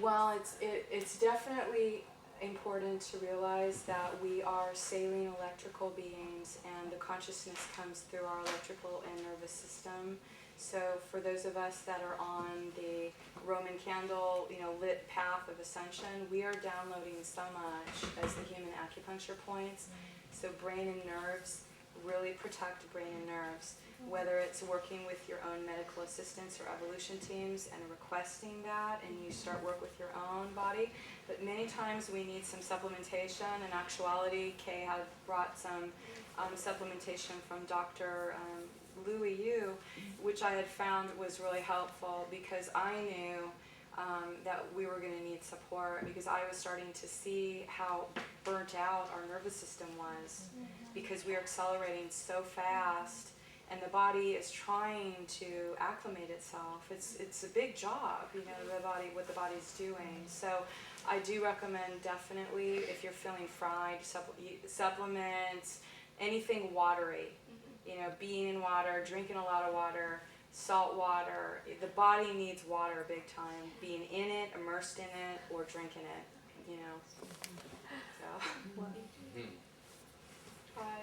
Well, it's definitely important to realize that we are saline electrical beings, and the consciousness comes through our electrical and nervous system. So for those of us that are on the Roman candle, lit path of ascension, we are downloading so much as the human acupuncture points. So brain and nerves really protect brain and nerves, whether it's working with your own medical assistants or evolution teams and requesting that, and you start work with your own body. But many times we need some supplementation. In actuality, Kay had brought some supplementation from Dr. Louis Yu, which I had found was really helpful because I knew that we were going to need support, because I was starting to see how burnt out our nervous system was, because we are accelerating so fast, and the body is trying to acclimate itself. It's a big job, what the body's doing. So I do recommend, definitely, if you're feeling fried, supplements, anything watery. Being in water, drinking a lot of water, salt water. The body needs water big time. Being in it, immersed in it, or drinking it. So. Try.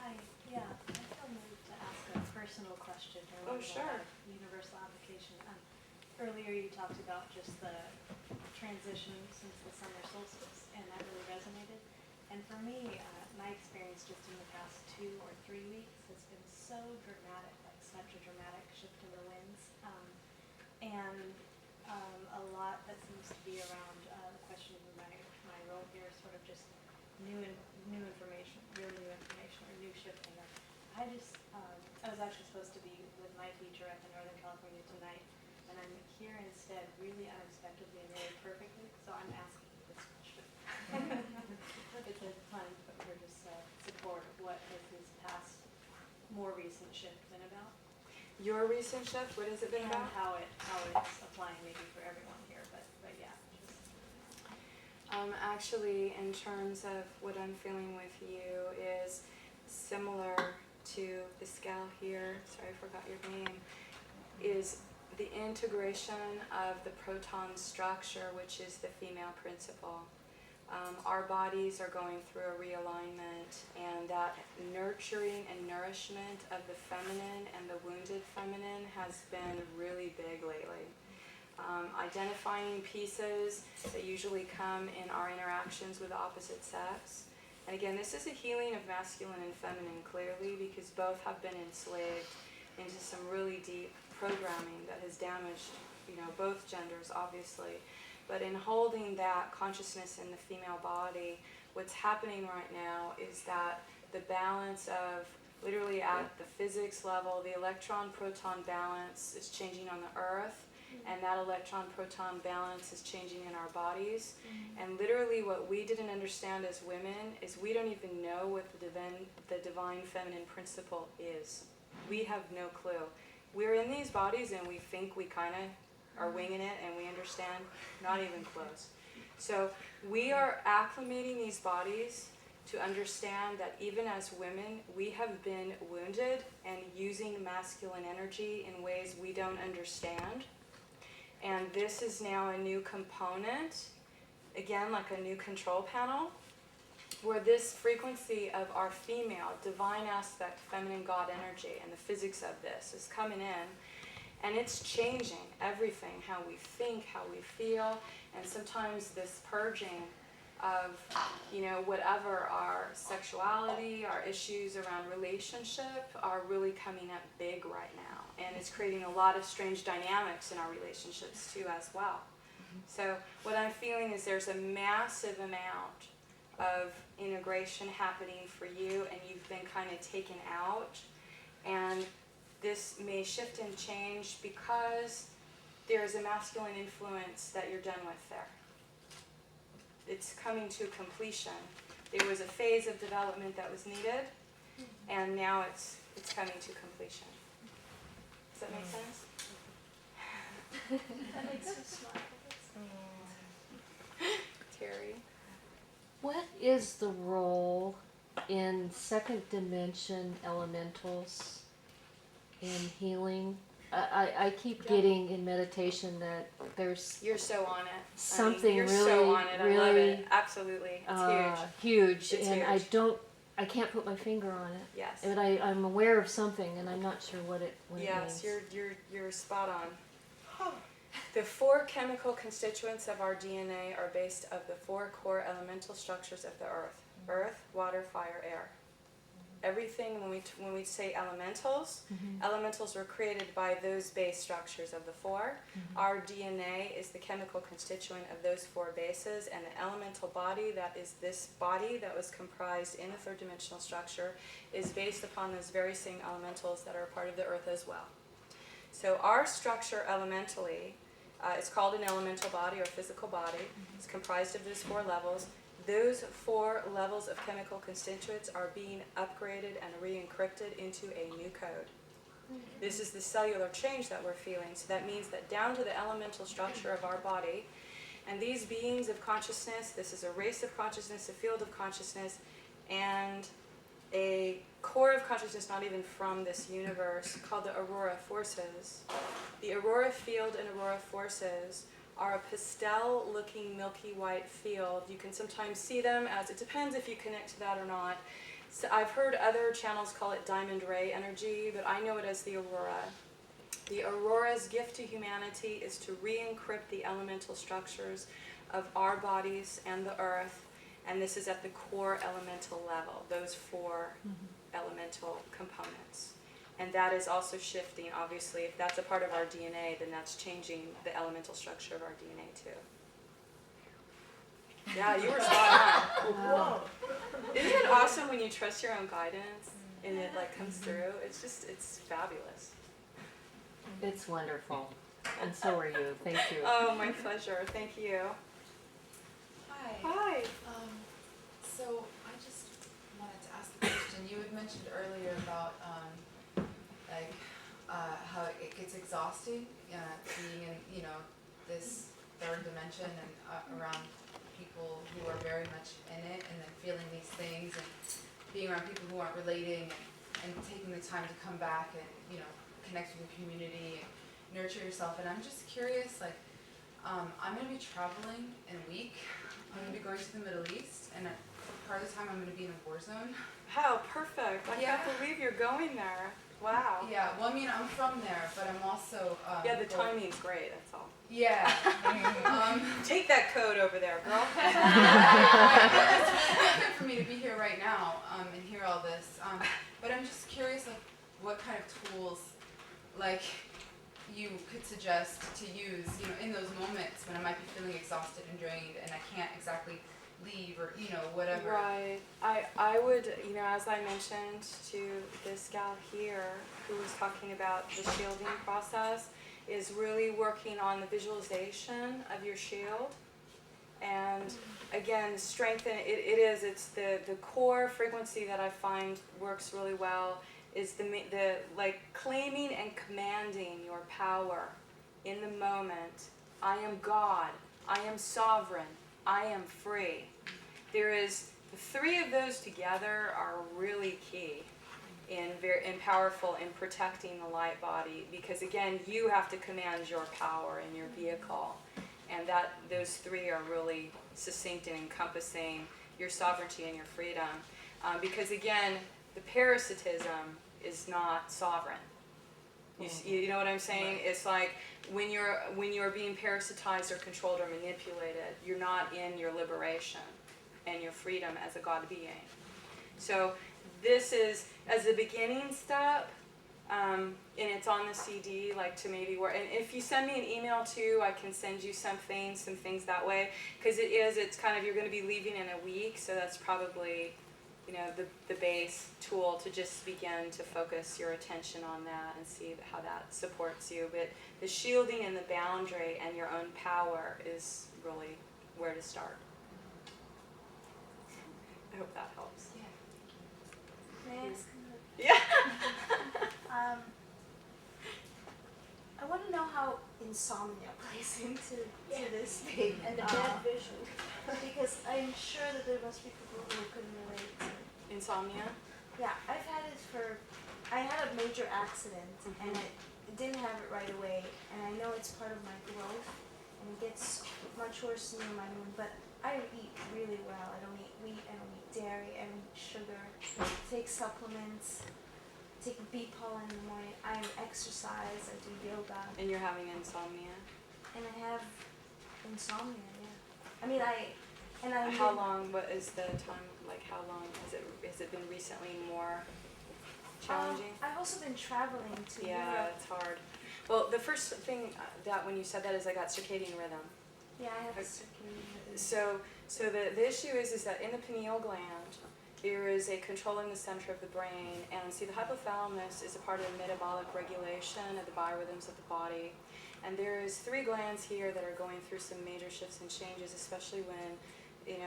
Hi. Yeah, I feel moved to ask a personal question here. Oh, sure. Universal application. Earlier you talked about just the transition since the summer solstice, and that really resonated. And for me, my experience just in the past 2 or 3 weeks has been so dramatic, like such a dramatic shift in the winds. And a lot that seems to be around the question of my role here, sort of just new information, really new information, or new shifting. I was actually supposed to be with my teacher at the Northern California tonight, and I'm here instead, really unexpectedly and really perfectly, so I'm asking you this question. It's a time for just support of what has this past, more recent shift been about. Your recent shift, what has it been about? How it's applying maybe for everyone here, but yeah. Actually, in terms of what I'm feeling with you is similar to this gal here, sorry I forgot your name, is the integration of the proton structure, which is the female principle. Our bodies are going through a realignment, and that nurturing and nourishment of the feminine and the wounded feminine has been really big lately. Identifying pieces that usually come in our interactions with the opposite sex. And again, this is a healing of masculine and feminine, clearly, because both have been enslaved into some really deep programming that has damaged, both genders, obviously. But in holding that consciousness in the female body, what's happening right now is that the balance of, literally at the physics level, the electron-proton balance is changing on the earth, and that electron-proton balance is changing in our bodies. And literally what we didn't understand as women is we don't even know what the divine feminine principle is. We have no clue. We're in these bodies and we think we kind of are winging it and we understand, not even close. So we are acclimating these bodies to understand that even as women, we have been wounded and using masculine energy in ways we don't understand. And this is now a new component, again, like a new control panel, where this frequency of our female, divine aspect, feminine God energy, and the physics of this is coming in, and it's changing everything, how we think, how we feel, and sometimes this purging of, whatever our sexuality, our issues around relationship are really coming up big right now. And it's creating a lot of strange dynamics in our relationships too as well. So what I'm feeling is there's a massive amount of integration happening for you, and you've been kind of taken out. And this may shift and change because there's a masculine influence that you're done with there. It's coming to completion. There was a phase of development that was needed, and now it's coming to completion. Does that make sense? That makes me smile. Terry? What is the role in second dimension elementals in healing I keep Yeah. getting in meditation that there's You're so on it. something you're really, so on it. I love really, it. Absolutely. It's huge. huge, It's and huge. I can't put my finger on it. Yes. But I'm aware of something, and I'm not sure what it Yes, means. you're spot on. The 4 chemical constituents of our DNA are based of the 4 core elemental structures of the earth: earth, water, fire, air. Everything, when we say elementals, elementals were created by those base structures of the 4. Our DNA is the chemical constituent of those 4 bases, and the elemental body, that is this body that was comprised in the 3rd dimensional structure, is based upon those very same elementals that are a part of the earth as well. So our structure elementally, it's called an elemental body or physical body. It's comprised of those 4 levels. Those 4 levels of chemical constituents are being upgraded and re-encrypted into a new code. This is the cellular change that we're feeling. So that means that down to the elemental structure of our body, and these beings of consciousness, this is a race of consciousness, a field of consciousness, and a core of consciousness not even from this universe, called the Aurora Forces. The Aurora field and Aurora Forces are a pastel-looking milky white field. You can sometimes see them as, it depends if you connect to that or not. So I've heard other channels call it diamond ray energy, but I know it as the Aurora. The Aurora's gift to humanity is to re-encrypt the elemental structures of our bodies and the earth, and this is at the core elemental level, those 4 elemental components. And that is also shifting, obviously. If that's a part of our DNA, then that's changing the elemental structure of our DNA too. Yeah, you were spot on. Wow. Isn't it awesome when you trust your own guidance and it like comes through? It's fabulous. It's wonderful. And so are you. Thank you. Oh, my pleasure. Thank you. Hi. Hi. So I just wanted to ask a question. You had mentioned earlier about how it gets exhausting being in this 3rd dimension and around people who are very much in it, and then feeling these things and being around people who aren't relating, and taking the time to come back and connect with the community and nurture yourself. And I'm just curious, I'm going to be traveling in a week. I'm going to be going to the Middle East, and part of the time I'm going to be in a war zone. How perfect. I can't believe you're going there. Wow. Yeah, well, I mean, I'm from there, but I'm also... Yeah, the timing's great, that's all. Yeah. Take that code over there, girl. It's really good for me to be here right now and hear all this. But I'm just curious, what kind of tools, you could suggest to use, in those moments when I might be feeling exhausted and drained and I can't exactly leave or, whatever. Right. I would, as I mentioned to this gal here who was talking about the shielding process, is really working on the visualization of your shield. And again, strengthen, it's the core frequency that I find works really well is the claiming and commanding your power in the moment. I am God. I am sovereign. I am free. The 3 of those together are really key and powerful in protecting the light body, because again, you have to command your power in your vehicle, and those 3 are really succinct in encompassing your sovereignty and your freedom. Because again, the parasitism is not sovereign. You know what I'm saying? Right. It's like when you're being parasitized or controlled or manipulated, you're not in your liberation and your freedom as a God being. So this is as a beginning step, and it's on the CD, to maybe work. And if you send me an email too, I can send you some things that way, because it's kind of, you're going to be leaving in a week, so that's probably the base tool to just begin to focus your attention on that and see how that supports you. But the shielding and the boundary and your own power is really where to start. I hope that helps. Yeah. May I ask Yeah. I want to know how insomnia plays into this thing. And the bad vision. Because I'm sure that there must be people who can relate to Insomnia? Yeah, I had a major accident, and didn't have it right away, and I know it's part of my growth, and it gets much worse near my moon, but I eat really well. I don't eat wheat, I don't eat dairy, I don't eat sugar, take supplements, take bee pollen in the morning, I exercise, I do yoga, And you're having insomnia. and I have insomnia, yeah. I mean, How long? What is the time? Like, how long has it been recently more challenging? I've also been traveling to Yeah, Europe. it's hard. Well, the first thing that when you said that is I got circadian rhythm. Yeah, I have a Okay. circadian rhythm. So the issue is that in the pineal gland there is a control in the center of the brain, and see the hypothalamus is a part of the metabolic regulation of the biorhythms of the body, and there is 3 glands here that are going through some major shifts and changes, especially when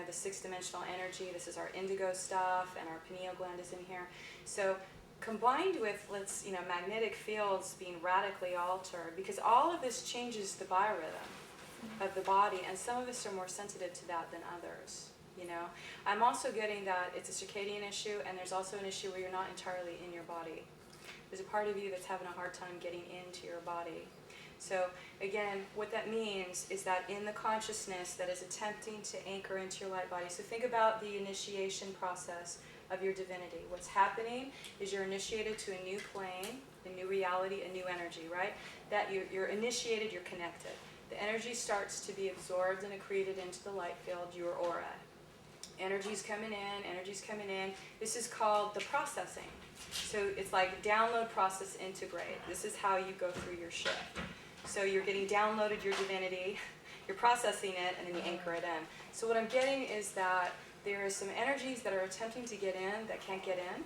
the 6-dimensional energy. This is our indigo stuff, and our pineal gland is in here. So combined with magnetic fields being radically altered, because all of this changes the biorhythm of the body, and some of us are more sensitive to that than others. I'm also getting that it's a circadian issue, and there's also an issue where you're not entirely in your body. There's a part of you that's having a hard time getting into your body. So again, what that means is that in the consciousness that is attempting to anchor into your light body, so think about the initiation process of your divinity. What's happening is you're initiated to a new plane, a new reality, a new energy, right? That you're initiated, you're connected. The energy starts to be absorbed and accreted into the light field, your aura. Energy's coming in. This is called the processing. So it's like download, process, integrate. This is how you go through your shift. So you're getting downloaded your divinity, you're processing it, and then you anchor it in. So what I'm getting is that there are some energies that are attempting to get in that can't get in.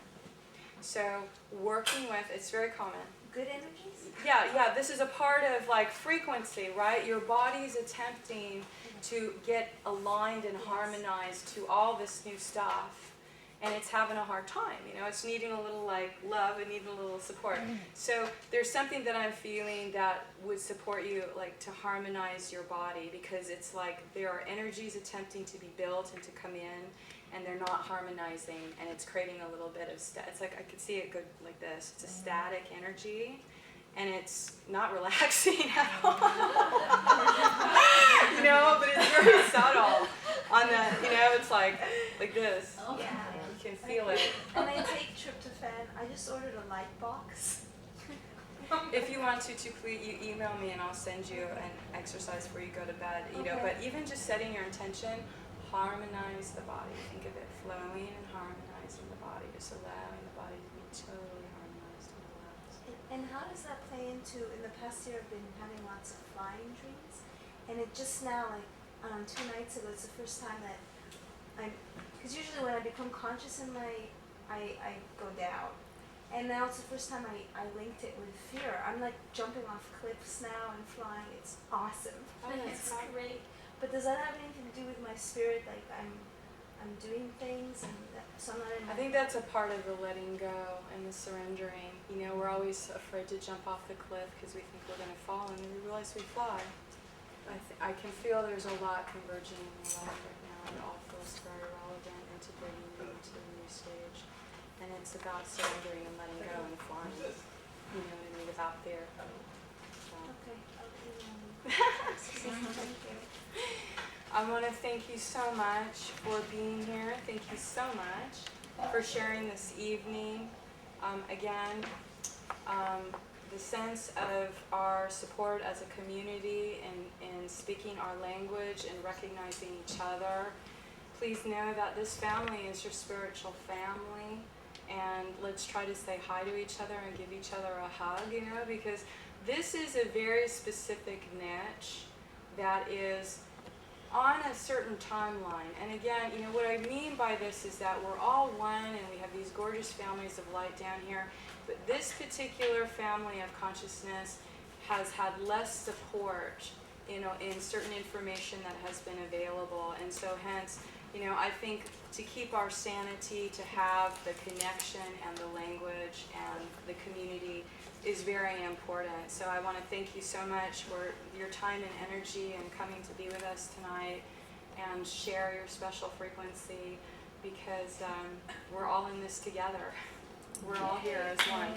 So working with, it's very common. Good energies? Yeah, this is a part of like frequency, right? Your body's attempting to get aligned and harmonized to all this new stuff, and it's having a hard time. It's needing a little love and needing a little support. So there's something that I'm feeling that would support you, to harmonize your body, because it's like there are energies attempting to be built and to come in, and they're not harmonizing, and it's creating a little bit of it's like I could see it go like this. It's a static energy, and it's not relaxing at all. But it's very subtle. On the, it's like this. Yeah. You can feel it. And I take tryptophan. I just ordered a light box. If you want to please you email me, and I'll send you an exercise before you go to bed. Okay. But even just setting your intention, harmonize the body. Think of it flowing and harmonizing the body, just allowing the body to be totally harmonized and relaxed. And how does that play into, in the past year I've been having lots of flying dreams, and it just now, 2 nights ago, it's the first time that because usually when I become conscious in I go down. And now it's the first time I linked it with fear. I'm jumping off cliffs now and flying. It's awesome. Oh, that's It's fun. great. But does that have anything to do with my spirit? I'm doing things, and so I'm not in. I think that's a part of the letting go and the surrendering. We're always afraid to jump off the cliff because we think we're going to fall, and then we realize we fly. I can feel there's a lot converging in your life right now. It all feels very relevant, integrating you into the new stage. And it's about surrendering and letting go and flying. You know what I mean? Without fear. So. Okay, I'll email you. Thank you. I want to thank you so much for being here. Thank you so much for sharing this evening. Again, the sense of our support as a community in speaking our language and recognizing each other. Please know that this family is your spiritual family, and let's try to say hi to each other and give each other a hug, because this is a very specific niche that is on a certain timeline. And again, what I mean by this is that we're all one, and we have these gorgeous families of light down here, but this particular family of consciousness has had less support, in certain information that has been available. And so hence, I think to keep our sanity, to have the connection and the language and the community is very important. So I want to thank you so much for your time and energy and coming to be with us tonight and share your special frequency, because we're all in this together. We're all here as one.